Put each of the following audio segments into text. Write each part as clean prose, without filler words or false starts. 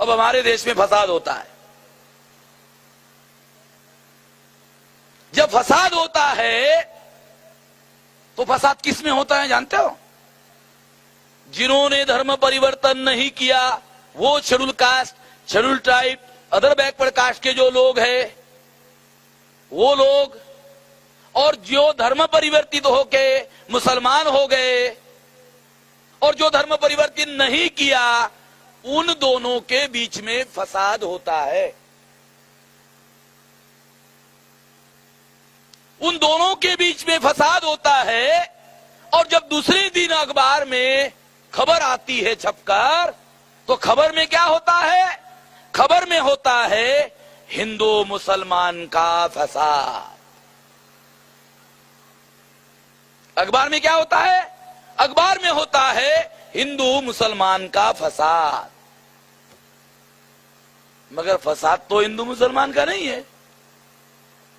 अब हमारे देश में फसाद होता है। जब फसाद होता है तो फसाद किस में होता है जानते हो? जिन्होंने धर्म परिवर्तन नहीं किया, वो schedule caste, schedule tribe, other backward caste के जो लोग हैं वो लोग, और जो धर्म परिवर्तित होके मुसलमान हो गए और जो धर्म परिवर्तन नहीं किया, उन दोनों के बीच में फसाद होता है। उन दोनों के बीच में फसाद होता है। और जब दूसरे दिन अखबार में खबर आती है छपकर, तो खबर में क्या होता है? खबर में होता है हिंदू मुसलमान का फसाद। अखबार में क्या होता है? अखबार में होता है हिंदू मुसलमान का फसाद। मगर फसाद तो हिंदू मुसलमान का नहीं है।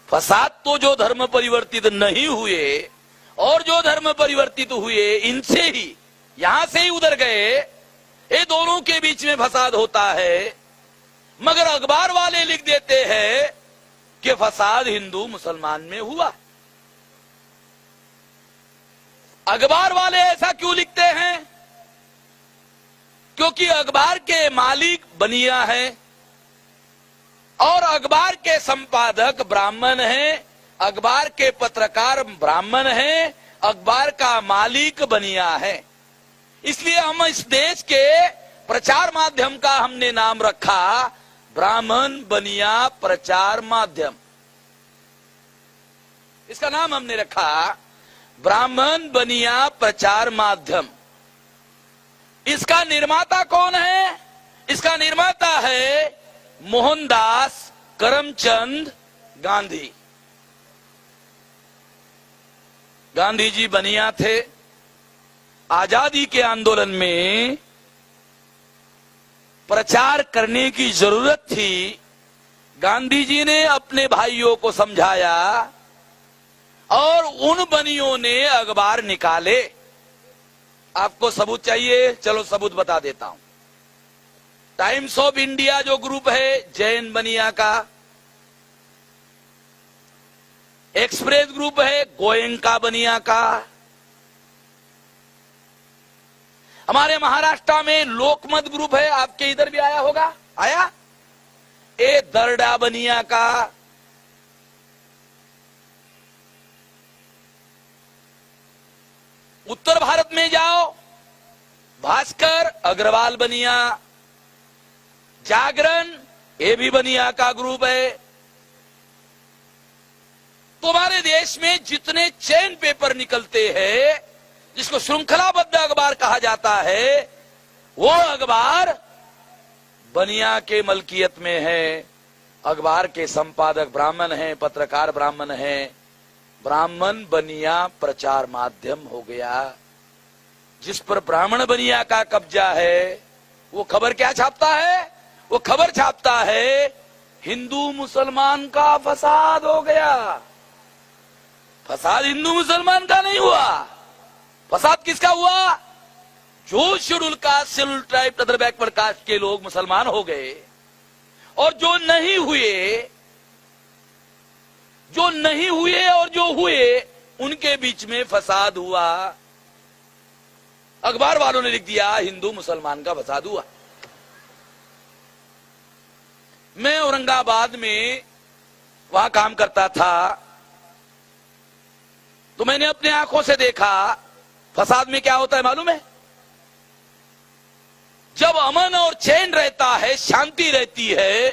फसाद तो जो धर्म परिवर्तित नहीं हुए और जो धर्म परिवर्तित हुए, इनसे ही, यहां से ही उधर गए, ये दोनों के बीच में फसाद होता है। मगर अखबार वाले लिख देते हैं कि फसाद हिंदू मुसलमान में हुआ। अखबार वाले ऐसा क्यों लिखते हैं? क्योंकि अखबार के मालिक बनिया हैं और अखबार के संपादक ब्राह्मण हैं, अखबार के पत्रकार ब्राह्मण हैं, अखबार का मालिक बनिया है। इसलिए हम इस देश के प्रचार माध्यम का हमने नाम रखा ब्राह्मण बनिया प्रचार माध्यम। इसका नाम हमने रखा ब्राह्मण बनिया प्रचार माध्यम। इसका निर्माता कौन है? इसका निर्माता है मोहनदास करमचंद गांधी। गांधी जी बनिया थे। आजादी के आंदोलन में प्रचार करने की जरूरत थी। गांधी जी ने अपने भाइयों को समझाया और उन बनियों ने अखबार निकाले। आपको सबूत चाहिए? चलो सबूत बता देता हूं। टाइम्स ऑफ इंडिया जो ग्रुप है जैन बनिया का, एक्सप्रेस ग्रुप है गोयंका बनिया का, हमारे महाराष्ट्र में लोकमत ग्रुप है, आपके इधर भी आया होगा, आया, ए दरडा बनिया का, उत्तर भारत में जाओ भास्कर अग्रवाल बनिया, जागरण ये भी बनिया का ग्रुप है। तो हमारे देश में जितने चेन पेपर निकलते हैं, जिसको श्रृंखलाबद्ध अखबार कहा जाता है, वो अखबार बनिया के मलकियत में है। अखबार के संपादक ब्राह्मण हैं, पत्रकार ब्राह्मण हैं। ब्राह्मण बनिया प्रचार माध्यम हो गया। जिस पर ब्राह्मण बनिया का कब्जा है, वो खबर क्या छापता है? वो खबर छापता है हिंदू मुसलमान का फसाद हो गया। फसाद हिंदू मुसलमान का नहीं हुआ। फसाद किसका हुआ? जो schedule caste, schedule tribe, other backward caste के लोग मुसलमान हो गए और जो नहीं हुए और जो हुए, उनके बीच में फसाद हुआ। अखबार वालों ने लिख दिया हिंदू मुसलमान का फसाद हुआ। मैं औरंगाबाद में वहां काम करता था, तो मैंने अपने आंखों से देखा फसाद में क्या होता है मालूम है? जब अमन और चैन रहता है, शांति रहती है,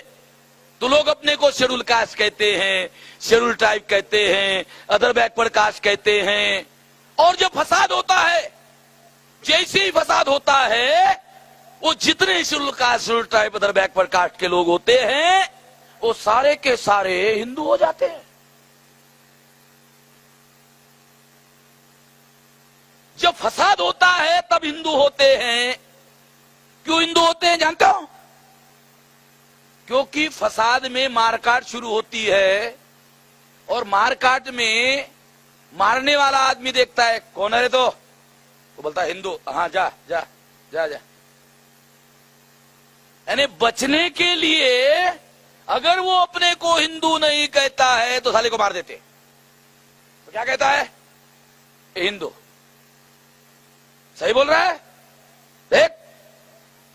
तो लोग अपने को शेड्यूल कास्ट कहते हैं, शेड्यूल ट्राइब कहते हैं, अदर बैकवर्ड कास्ट कहते हैं। और जब फसाद होता है, जैसे ही फसाद होता है, वो जितने schedule caste, schedule tribe, other backward caste के लोग होते हैं, वो सारे के सारे हिंदू हो जाते हैं। जब फसाद होता है तब हिंदू होते हैं। क्यों हिंदू होते हैं जानते हो? क्योंकि फसाद में मारकाट शुरू होती है और मारकाट में मारने वाला आदमी देखता है कौन है रे, तो बोलता है हिंदू। हाँ जा जा जा जा। यानी बचने के लिए अगर वो अपने को हिंदू नहीं कहता है तो साले को मार देते। तो क्या कहता है? हिंदू। सही बोल रहा है? देख,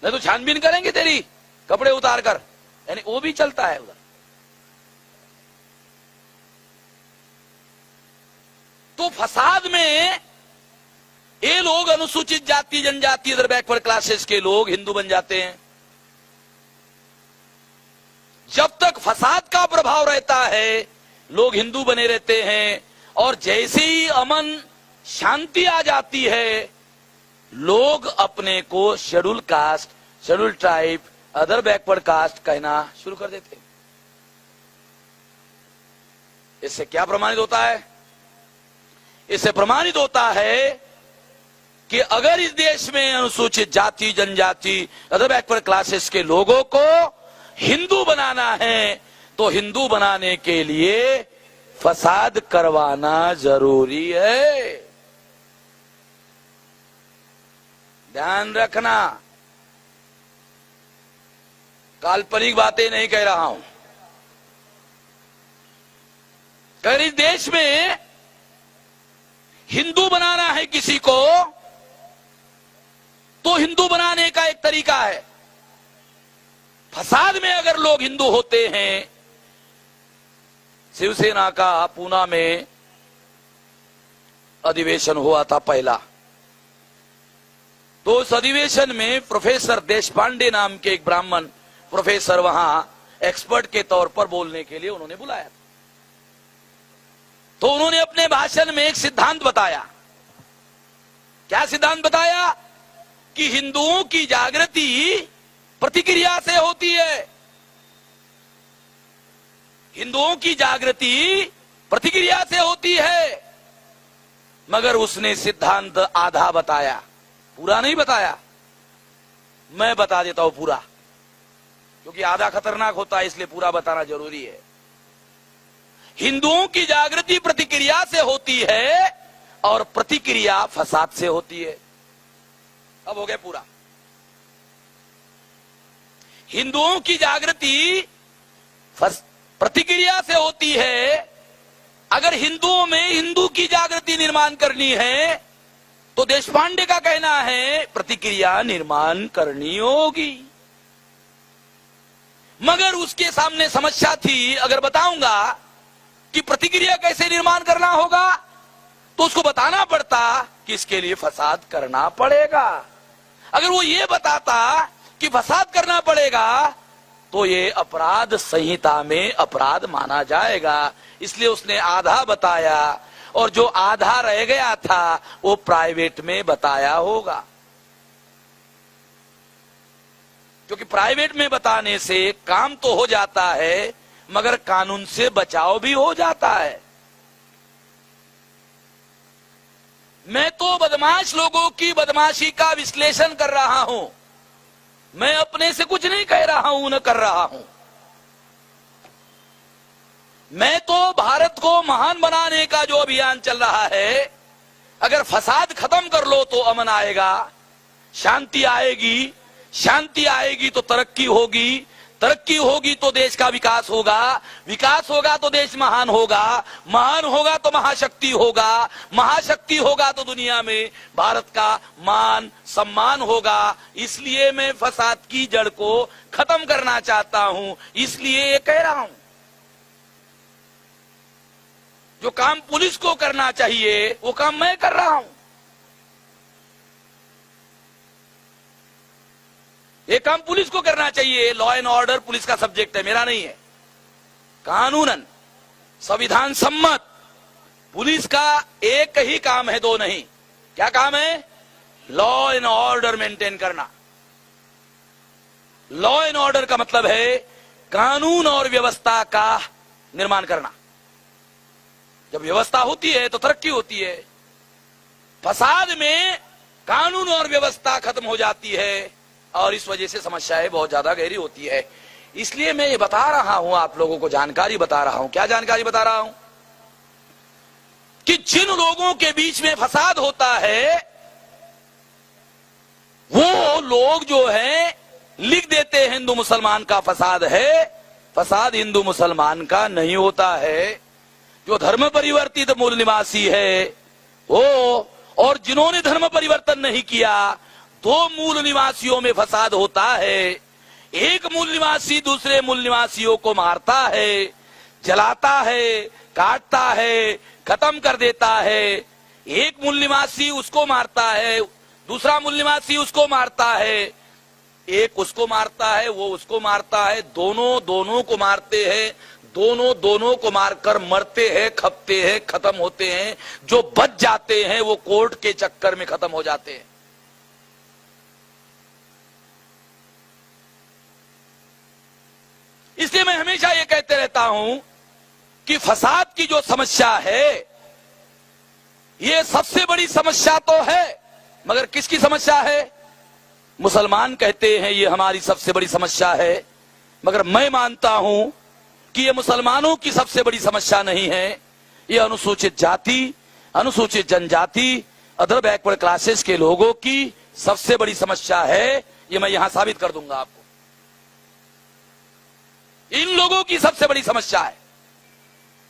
नहीं तो छानबीन करेंगे तेरी, कपड़े उतार कर। यानी वो भी चलता है उधर। तो फसाद में ये लोग अनुसूचित जाति जनजाति इधर बैकवर्ड क्लासेस के लोग हिंदू बन जाते हैं। जब तक फसाद का प्रभाव रहता है लोग हिंदू बने रहते हैं, और जैसे ही अमन शांति आ जाती है लोग अपने को schedule caste, schedule tribe, other backward caste कहना शुरू कर देते हैं। इससे क्या प्रमाणित होता है? इससे प्रमाणित होता है कि अगर इस देश में अनुसूचित जाति जनजाति अदर बैकवर्ड क्लासेस के लोगों को हिंदू बनाना है तो हिंदू बनाने के लिए फसाद करवाना जरूरी है। ध्यान रखना, काल्पनिक बातें नहीं कह रहा हूं। अगर इस देश में हिंदू बनाना है किसी को तो हिंदू बनाने का एक तरीका है। फसाद में अगर लोग हिंदू होते हैं, शिवसेना का पूना में अधिवेशन हुआ था पहला, तो उस अधिवेशन में प्रोफेसर देशपांडे नाम के एक ब्राह्मण प्रोफेसर वहां एक्सपर्ट के तौर पर बोलने के लिए उन्होंने बुलाया था। तो उन्होंने अपने भाषण में एक सिद्धांत बताया। क्या सिद्धांत बताया? कि हिंदुओं की जागृति प्रतिक्रिया से होती है। हिंदुओं की जागृति प्रतिक्रिया से होती है। मगर उसने सिद्धांत आधा बताया, पूरा नहीं बताया। मैं बता देता हूं पूरा, क्योंकि आधा खतरनाक होता है, इसलिए पूरा बताना जरूरी है। हिंदुओं की जागृति प्रतिक्रिया से होती है और प्रतिक्रिया फसाद से होती है। अब हो गया पूरा। हिंदुओं की जागृति प्रतिक्रिया से होती है। अगर हिंदुओं में हिंदू की जागृति निर्माण करनी है तो देशपांडे का कहना है प्रतिक्रिया निर्माण करनी होगी। मगर उसके सामने समस्या थी। अगर बताऊंगा कि प्रतिक्रिया कैसे निर्माण करना होगा तो उसको बताना पड़ता कि इसके लिए फसाद करना पड़ेगा। अगर वो ये बताता कि फसाद करना पड़ेगा तो ये अपराध संहिता में अपराध माना जाएगा। इसलिए उसने आधा बताया और जो आधा रह गया था वो प्राइवेट में बताया होगा, क्योंकि प्राइवेट में बताने से काम तो हो जाता है मगर कानून से बचाव भी हो जाता है। मैं तो बदमाश लोगों की बदमाशी का विश्लेषण कर रहा हूं। मैं अपने से कुछ नहीं कह रहा हूं, न कर रहा हूं। मैं तो भारत को महान बनाने का जो अभियान चल रहा है, अगर फसाद खत्म कर लो तो अमन आएगा, शांति आएगी, शांति आएगी तो तरक्की होगी, तरक्की होगी तो देश का विकास होगा, विकास होगा तो देश महान होगा, महान होगा तो महाशक्ति होगा, महाशक्ति होगा तो दुनिया में भारत का मान सम्मान होगा। इसलिए मैं फसाद की जड़ को खत्म करना चाहता हूं, इसलिए ये कह रहा हूं। जो काम पुलिस को करना चाहिए वो काम मैं कर रहा हूं। ये काम पुलिस को करना चाहिए। लॉ एंड ऑर्डर पुलिस का सब्जेक्ट है, मेरा नहीं है। कानूनन संविधान सम्मत पुलिस का एक ही काम है, दो नहीं। क्या काम है? लॉ एंड ऑर्डर मेंटेन करना। लॉ एंड ऑर्डर का मतलब है कानून और व्यवस्था का निर्माण करना। जब व्यवस्था होती है तो तरक्की होती है। फसाद में कानून और व्यवस्था खत्म हो जाती है और इस वजह से समस्याएं बहुत ज्यादा गहरी होती है। इसलिए मैं ये बता रहा हूं, आप लोगों को जानकारी बता रहा हूं। क्या जानकारी बता रहा हूं? कि जिन लोगों के बीच में फसाद होता है वो लोग जो हैं लिख देते हैं हिंदू मुसलमान का फसाद है। फसाद हिंदू मुसलमान का नहीं होता है। जो धर्म परिवर्तित मूल निवासी है वो, और जिन्होंने धर्म परिवर्तन नहीं किया, दो मूल निवासियों में फसाद होता है। एक मूल निवासी दूसरे मूल निवासियों को मारता है, जलाता है, काटता है, खत्म कर देता है। एक मूल निवासी उसको मारता है, दूसरा मूल निवासी उसको मारता है, एक उसको मारता है, वो उसको मारता है, दोनों को मारते हैं, दोनों को मारकर मरते हैं, खपते हैं, खत्म होते हैं। जो बच जाते हैं वो कोर्ट के चक्कर में खत्म हो जाते हैं। इसलिए मैं हमेशा ये कहते रहता हूं कि फसाद की जो समस्या है ये सबसे बड़ी समस्या तो है, मगर किसकी समस्या है? मुसलमान कहते हैं ये हमारी सबसे बड़ी समस्या है, मगर मैं मानता हूं कि ये मुसलमानों की सबसे बड़ी समस्या नहीं है। ये अनुसूचित जाति, अनुसूचित जनजाति, अदर बैकवर्ड क्लासेस के लोगों की सबसे बड़ी समस्या है। ये मैं यहां साबित कर दूंगा आपको। इन लोगों की सबसे बड़ी समस्या है।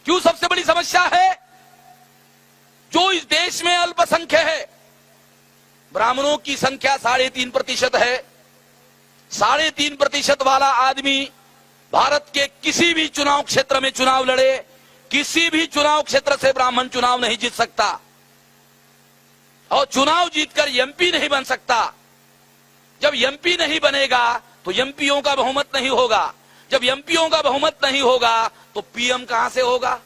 क्यों सबसे बड़ी समस्या है? जो इस देश में अल्पसंख्यक है, ब्राह्मणों की संख्या 3.5% है। 3.5% वाला आदमी भारत के किसी भी चुनाव क्षेत्र में चुनाव लड़े, किसी भी चुनाव क्षेत्र से ब्राह्मण चुनाव नहीं जीत सकता, और चुनाव जीतकर एमपी नहीं बन सकता। जब एमपी नहीं बनेगा तो एमपीओं का बहुमत नहीं होगा। जब एमपीओं का बहुमत नहीं होगा तो पीएम कहां से होगा?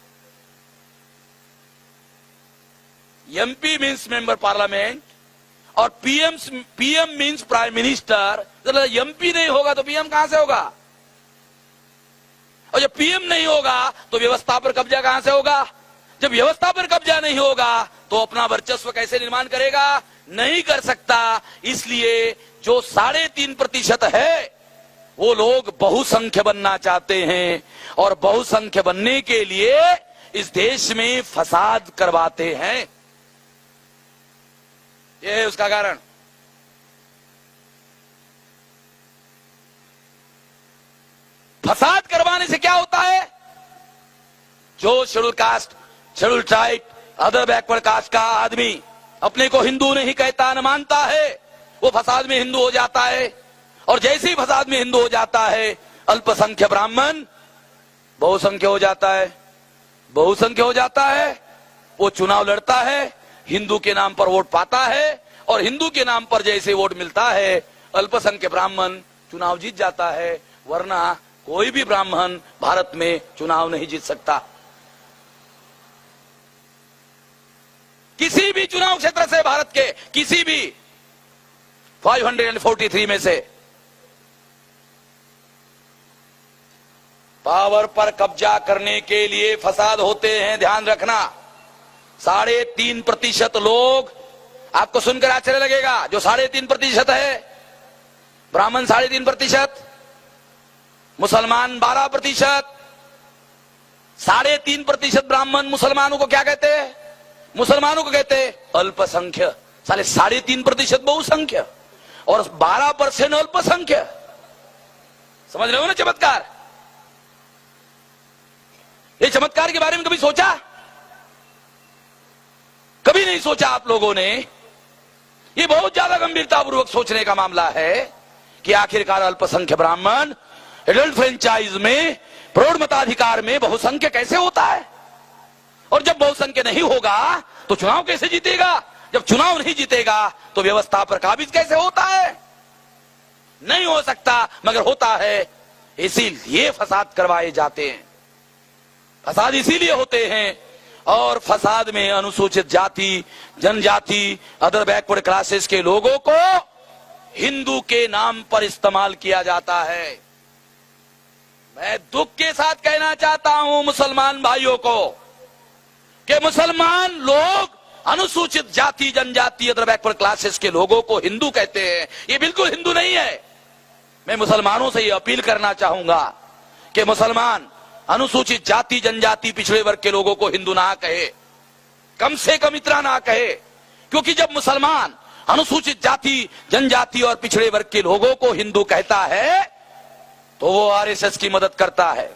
एमपी मीन्स मेंबर पार्लियामेंट और पीएम मीन्स प्राइम मिनिस्टर। जब एमपी नहीं होगा तो पीएम कहां से होगा? और जब पीएम नहीं होगा तो व्यवस्था पर कब्जा कहां से होगा? जब व्यवस्था पर कब्जा नहीं होगा तो अपना वर्चस्व कैसे निर्माण करेगा? नहीं कर सकता। इसलिए जो 3.5% है वो लोग बहुसंख्य बनना चाहते हैं, और बहुसंख्य बनने के लिए इस देश में फसाद करवाते हैं। यह है उसका कारण। फसाद करवाने से क्या होता है? जो schedule caste, schedule tribe, other backward caste का आदमी अपने को हिंदू नहीं कहता, न मानता है, वो फसाद में हिंदू हो जाता है। और जैसे ही फसाद में हिंदू हो जाता है, अल्पसंख्यक ब्राह्मण बहुसंख्य हो जाता है। बहुसंख्य हो जाता है, वो चुनाव लड़ता है, हिंदू के नाम पर वोट पाता है, और हिंदू के नाम पर जैसे वोट मिलता है, अल्पसंख्यक ब्राह्मण चुनाव जीत जाता है। वरना कोई भी ब्राह्मण भारत में चुनाव नहीं जीत सकता। किसी भी चुनाव क्षेत्र से, भारत के किसी भी 543 में से पावर पर कब्जा करने के लिए फसाद होते हैं। ध्यान रखना। 3.5% लोग, आपको सुनकर आश्चर्य लगेगा, जो 3.5% है, ब्राह्मण 3.5%, मुसलमान 12%। 3.5% ब्राह्मण मुसलमानों को क्या कहते हैं? मुसलमानों को कहते हैं अल्पसंख्यक। 3.5% बहुसंख्य और 12% अल्पसंख्य। समझ रहे हो ना चमत्कार? ये चमत्कार के बारे में कभी सोचा? कभी नहीं सोचा आप लोगों ने। ये बहुत ज्यादा गंभीरतापूर्वक सोचने का मामला है कि आखिरकार अल्पसंख्यक ब्राह्मण एडल्ट फ्रेंचाइज में, प्रौढ़ मताधिकार में बहुसंख्य कैसे होता है? और जब बहुसंख्य नहीं होगा तो चुनाव कैसे जीतेगा? जब चुनाव नहीं जीतेगा तो व्यवस्था पर काबिज कैसे होता है? नहीं हो सकता, मगर होता है। इसीलिए फसाद करवाए जाते हैं। फसाद इसीलिए होते हैं, और फसाद में अनुसूचित जाति, जनजाति, अदर बैकवर्ड क्लासेस के लोगों को हिंदू के नाम पर इस्तेमाल किया जाता है। मैं दुख के साथ कहना चाहता हूं मुसलमान भाइयों को कि मुसलमान लोग अनुसूचित जाति, जनजाति, अदर बैकवर्ड क्लासेस के लोगों को हिंदू कहते हैं। ये बिल्कुल हिंदू नहीं है। मैं मुसलमानों से ये अपील करना चाहूंगा कि मुसलमान अनुसूचित जाति, जनजाति, पिछड़े वर्ग के लोगों को हिंदू ना कहे, कम से कम इतना ना कहे। क्योंकि जब मुसलमान अनुसूचित जाति, जनजाति और पिछड़े वर्ग के लोगों को हिंदू कहता है तो वो आरएसएस की मदद करता है,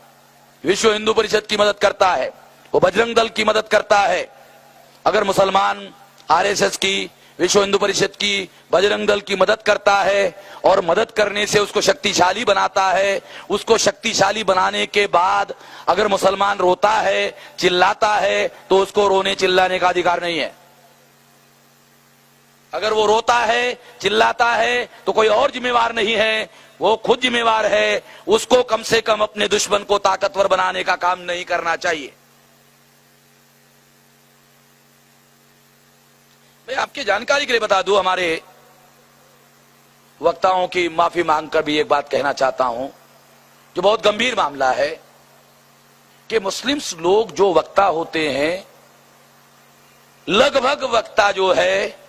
विश्व हिंदू परिषद की मदद करता है, वो बजरंग दल की मदद करता है। अगर मुसलमान आरएसएस की, विश्व हिंदू परिषद की, बजरंग दल की मदद करता है और मदद करने से उसको शक्तिशाली बनाता है, उसको शक्तिशाली बनाने के बाद अगर मुसलमान रोता है, चिल्लाता है, तो उसको रोने चिल्लाने का अधिकार नहीं है। अगर वो रोता है, चिल्लाता है, तो कोई और जिम्मेवार नहीं है, वो खुद जिम्मेवार है। उसको कम से कम अपने दुश्मन को ताकतवर बनाने का काम नहीं करना चाहिए। मैं आपकी जानकारी के लिए बता दूं, हमारे वक्ताओं की माफी मांगकर भी एक बात कहना चाहता हूं, जो बहुत गंभीर मामला है कि मुस्लिम्स लोग जो वक्ता होते हैं, लगभग वक्ता जो है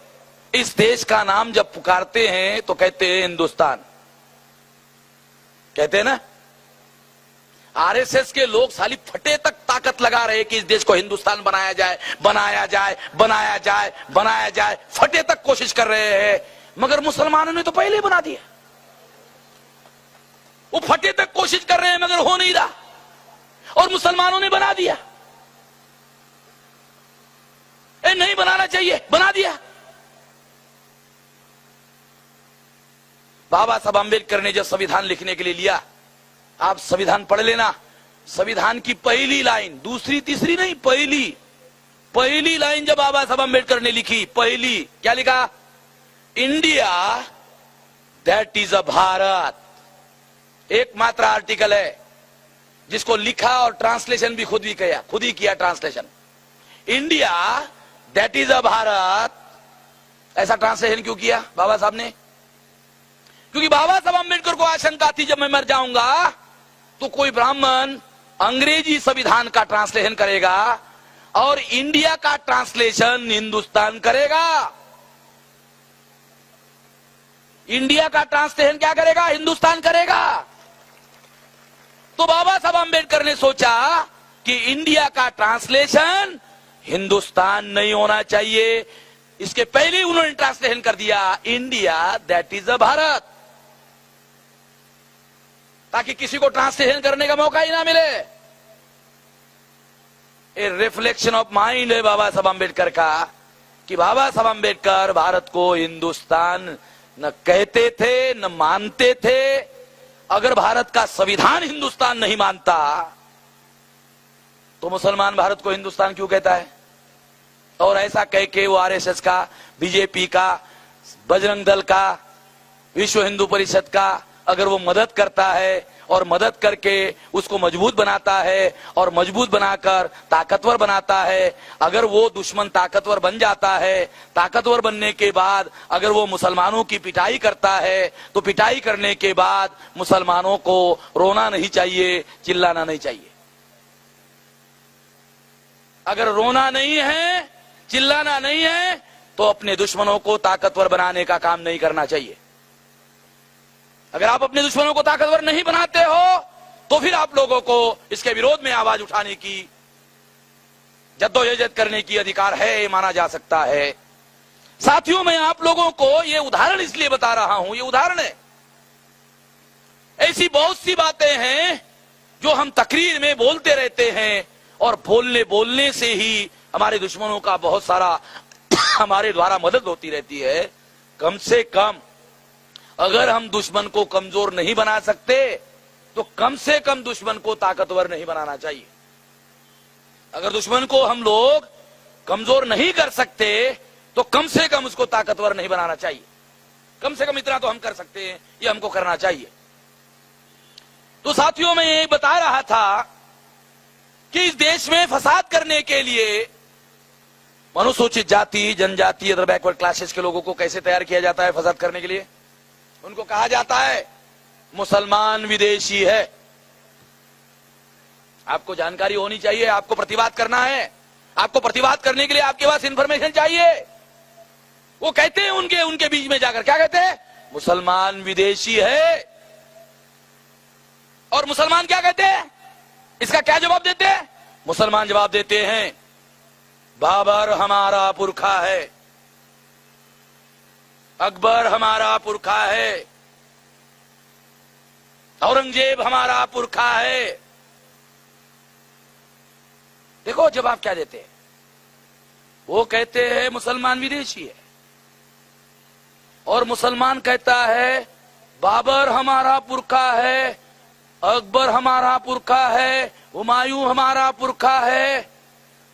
इस देश का नाम जब पुकारते हैं तो कहते हैं हिंदुस्तान, कहते हैं ना। आरएसएस के लोग साली फटे तक ताकत लगा रहे कि इस देश को हिंदुस्तान बनाया जाए, बनाया जाए, बनाया जाए, बनाया जाए, फटे तक कोशिश कर रहे हैं, मगर मुसलमानों ने तो पहले बना दिया। वो फटे तक कोशिश कर रहे हैं मगर हो नहीं रहा, और मुसलमानों ने बना दिया। नहीं बनाना चाहिए, बना दिया। बाबा साहब अम्बेडकर ने जब संविधान लिखने के लिए लिया, आप संविधान पढ़ लेना, संविधान की पहली लाइन, दूसरी तीसरी नहीं, पहली लाइन जब बाबा साहब अम्बेडकर ने लिखी, पहली क्या लिखा? India that is a Bharat. एकमात्र आर्टिकल है जिसको लिखा और ट्रांसलेशन भी खुद ही किया translation. India that is a Bharat. ऐसा ट्रांसलेशन क्यों किया बाबा साहब ने? क्योंकि बाबा साहब अम्बेडकर को आशंका थी जब मैं मर जाऊंगा तो कोई ब्राह्मण अंग्रेजी संविधान का ट्रांसलेशन करेगा और इंडिया का ट्रांसलेशन हिंदुस्तान करेगा। इंडिया का ट्रांसलेशन क्या करेगा? हिंदुस्तान करेगा। तो बाबा साहब अम्बेडकर ने सोचा कि इंडिया का ट्रांसलेशन हिंदुस्तान नहीं होना चाहिए। इसके पहले उन्होंने ट्रांसलेशन कर दिया India that is a Bharat, ताकि किसी को ट्रांसलेशन करने का मौका ही ना मिले। ए रिफ्लेक्शन ऑफ माइंड है बाबा साहब अम्बेडकर का, कि बाबा साहब अम्बेडकर भारत को हिंदुस्तान न कहते थे न मानते थे। अगर भारत का संविधान हिंदुस्तान नहीं मानता तो मुसलमान भारत को हिंदुस्तान क्यों कहता है? और ऐसा कह के वो आरएसएस का, बीजेपी का, बजरंग दल का, विश्व हिंदू परिषद का अगर वो मदद करता है और मदद करके उसको मजबूत बनाता है और मजबूत बनाकर ताकतवर बनाता है, अगर वो दुश्मन ताकतवर बन जाता है, ताकतवर बनने के बाद अगर वो मुसलमानों की पिटाई करता है, तो पिटाई करने के बाद मुसलमानों को रोना नहीं चाहिए, चिल्लाना नहीं चाहिए। अगर रोना नहीं है, चिल्लाना नहीं है, तो अपने दुश्मनों को ताकतवर बनाने का काम नहीं करना चाहिए। अगर आप अपने दुश्मनों को ताकतवर नहीं बनाते हो तो फिर आप लोगों को इसके विरोध में आवाज उठाने की, जद्दोजहद करने की अधिकार है, ये माना जा सकता है। साथियों, मैं आप लोगों को ये उदाहरण इसलिए बता रहा हूं, ये उदाहरण है। ऐसी बहुत सी बातें हैं जो हम तकरीर में बोलते रहते हैं और बोलने से ही हमारे दुश्मनों का बहुत सारा हमारे द्वारा मदद होती रहती है। कम से कम अगर हम दुश्मन को कमजोर नहीं बना सकते तो कम से कम दुश्मन को ताकतवर नहीं बनाना चाहिए। अगर दुश्मन को हम लोग कमजोर नहीं कर सकते तो कम से कम उसको ताकतवर नहीं बनाना चाहिए। कम से कम इतना तो हम कर सकते हैं, ये हमको करना चाहिए। तो साथियों, मैं ये बता रहा था कि इस देश में फसाद करने के लिए अनुसूचित जाति, जनजाति, अदर बैकवर्ड क्लासेस के लोगों को कैसे तैयार किया जाता है फसाद करने के लिए? उनको कहा जाता है मुसलमान विदेशी है। आपको जानकारी होनी चाहिए, आपको प्रतिवाद करना है। आपको प्रतिवाद करने के लिए आपके पास इंफॉर्मेशन चाहिए। वो कहते हैं उनके बीच में जाकर, क्या कहते हैं? मुसलमान विदेशी है। और मुसलमान क्या कहते हैं? इसका क्या जवाब देते हैं? मुसलमान जवाब देते हैं बाबर हमारा पुरखा है। अकबर हमारा पुरखा है, औरंगजेब हमारा पुरखा है। देखो जवाब क्या देते हैं, वो कहते हैं मुसलमान विदेशी है, और मुसलमान कहता है बाबर हमारा पुरखा है, अकबर हमारा पुरखा है, हुमायूं हमारा पुरखा है।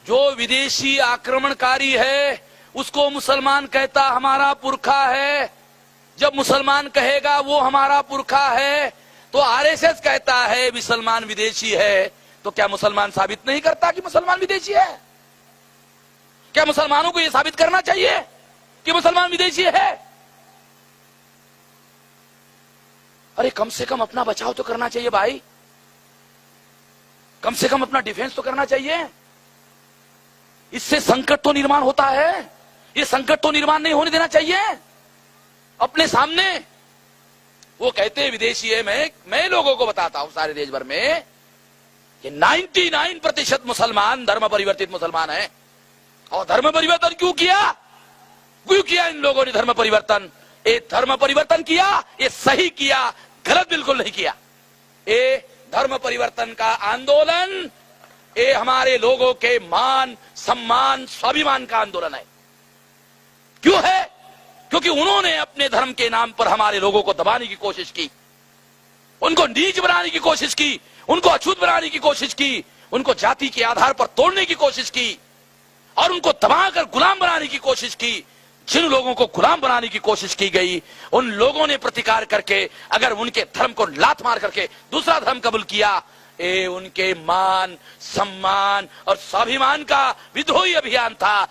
जो विदेशी आक्रमणकारी है उसको मुसलमान कहता हमारा पुरखा है। जब मुसलमान कहेगा वो हमारा पुरखा है, तो आरएसएस कहता है मुसलमान विदेशी है। तो क्या मुसलमान साबित नहीं करता कि मुसलमान विदेशी है? क्या मुसलमानों को यह साबित करना चाहिए कि मुसलमान विदेशी है? अरे कम से कम अपना बचाव तो करना चाहिए भाई, कम से कम अपना डिफेंस तो करना चाहिए। इससे संकट तो निर्माण होता है, ये संकट तो निर्माण नहीं होने देना चाहिए अपने सामने। वो कहते हैं विदेशी है। मैं लोगों को बताता हूं सारे देश भर में कि 99% मुसलमान धर्म परिवर्तित मुसलमान हैं। और धर्म परिवर्तन क्यों किया इन लोगों ने धर्म परिवर्तन? ये धर्म परिवर्तन किया, ये सही किया, गलत बिल्कुल नहीं किया। ये धर्म परिवर्तन का आंदोलन, ये हमारे लोगों के मान, सम्मान, स्वाभिमान का आंदोलन है। क्यों है? क्योंकि उन्होंने अपने धर्म के नाम पर हमारे लोगों को दबाने की कोशिश की, उनको नीच बनाने की कोशिश की, उनको अछूत बनाने की कोशिश की, उनको जाति के आधार पर तोड़ने की कोशिश की, और उनको दबाकर गुलाम बनाने की कोशिश की। जिन लोगों को गुलाम बनाने की कोशिश की गई, उन लोगों ने प्रतिकार करके अगर उनके धर्म को लात मार करके दूसरा धर्म कबूल किया, ये उनके मान, सम्मान और स्वाभिमान का विद्रोही अभियान था।